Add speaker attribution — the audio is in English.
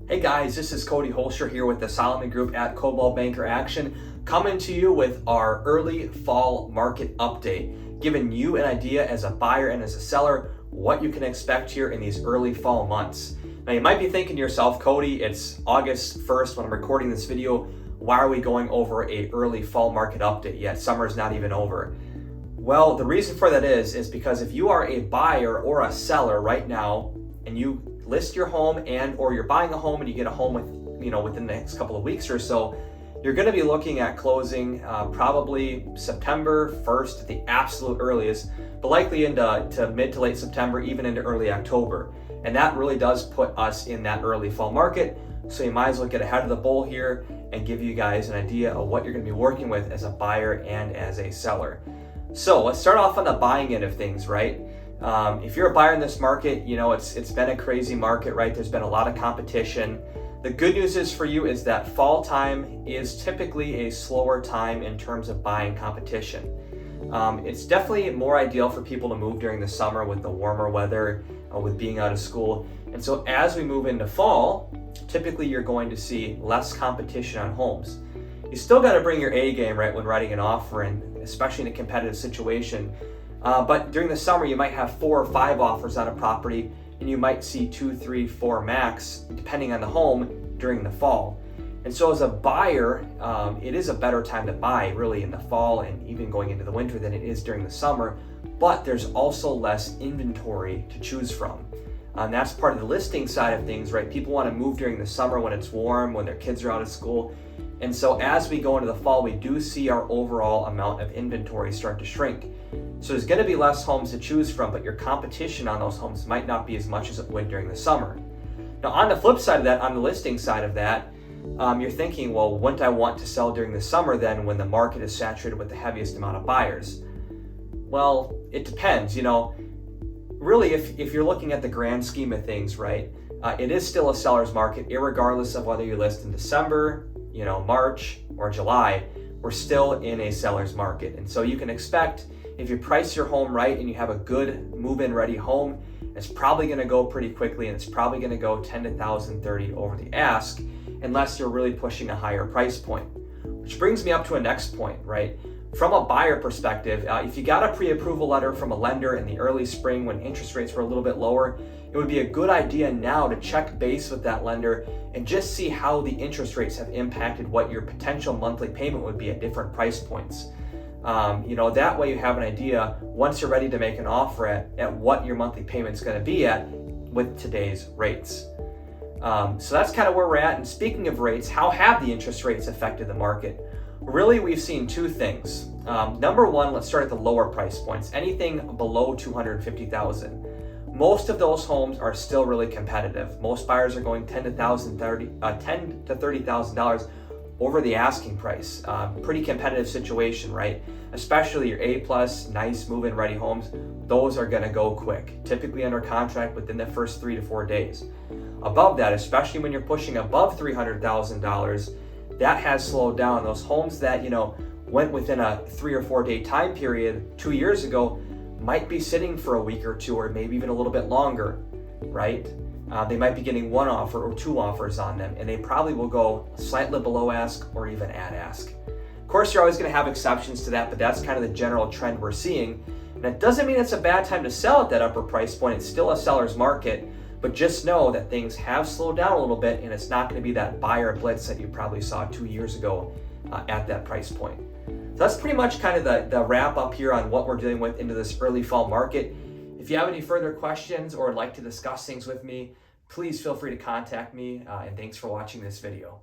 Speaker 1: Hey guys, this is Cody Hoelscher here with the Solomon Group at Coldwell Banker Action, coming to you with our early fall market update, giving you an idea as a buyer and as a seller what you can expect here in these early fall months. Now you might be thinking to yourself, Cody, it's August 1st when I'm recording this video. Why are we going over a early fall market update yet? Summer's not even over. Well, the reason for that is because if you are a buyer or a seller right now and you list your home or you're buying a home and you get a home within the next couple of weeks or so, you're going to be looking at closing probably September 1st at the absolute earliest, but likely into mid to late September, even into early October. And that really does put us in that early fall market. So you might as well get ahead of the bull here and give you guys an idea of what you're going to be working with as a buyer and as a seller. So let's start off on the buying end of things, right? If you're a buyer in this market, it's been a crazy market, right? There's been a lot of competition. The good news is for you is that fall time is typically a slower time in terms of buying competition. It's definitely more ideal for people to move during the summer with the warmer weather, with being out of school. And so as we move into fall, typically you're going to see less competition on homes. You still got to bring your A game, right, when writing an offer, and especially in a competitive situation. But during the summer, you might have 4 or 5 offers on a property, and you might see 2, 3, 4 max, depending on the home, during the fall. And so as a buyer, it is a better time to buy really in the fall and even going into the winter than it is during the summer, but there's also less inventory to choose from. And that's part of the listing side of things, right? People want to move during the summer when it's warm, when their kids are out of school. And so as we go into the fall, we do see our overall amount of inventory start to shrink. So there's going to be less homes to choose from, but your competition on those homes might not be as much as it would during the summer. Now on the flip side of that, on the listing side of that, you're thinking, well, wouldn't I want to sell during the summer then when the market is saturated with the heaviest amount of buyers? Well, it depends. Really, if you're looking at the grand scheme of things, right, it is still a seller's market, irregardless of whether you list in December, March or July, we're still in a seller's market. And so you can expect, if you price your home right and you have a good move-in ready home, it's probably going to go pretty quickly, and it's probably going to go 10 to 1,030 over the ask, unless you're really pushing a higher price point. Which brings me up to a next point, right? From a buyer perspective, if you got a pre-approval letter from a lender in the early spring when interest rates were a little bit lower, it would be a good idea now to check base with that lender and just see how the interest rates have impacted what your potential monthly payment would be at different price points. That way you have an idea once you're ready to make an offer at what your monthly payment's going to be at with today's rates. So that's kind of where we're at. And speaking of rates, how have the interest rates affected the market? Really, we've seen 2 things. Number one, let's start at the lower price points. Anything below $250,000. Most of those homes are still really competitive. Most buyers are going $10 to $30,000 over the asking price. Pretty competitive situation, right? Especially your A+, nice move-in ready homes. Those are going to go quick, typically under contract within the first 3 to 4 days. Above that, especially when you're pushing above $300,000, that has slowed down. Those homes that went within a 3 or 4 day time period 2 years ago might be sitting for a week or 2, or maybe even a little bit longer, right? They might be getting 1 offer or 2 offers on them, and they probably will go slightly below ask or even at ask. Of course, you're always going to have exceptions to that, but that's kind of the general trend we're seeing. And it doesn't mean it's a bad time to sell at that upper price point. It's still a seller's market, but just know that things have slowed down a little bit, and it's not going to be that buyer blitz that you probably saw 2 years ago at that price point. So that's pretty much kind of the wrap up here on what we're dealing with into this early fall market. If you have any further questions or would like to discuss things with me, please feel free to contact me, and thanks for watching this video.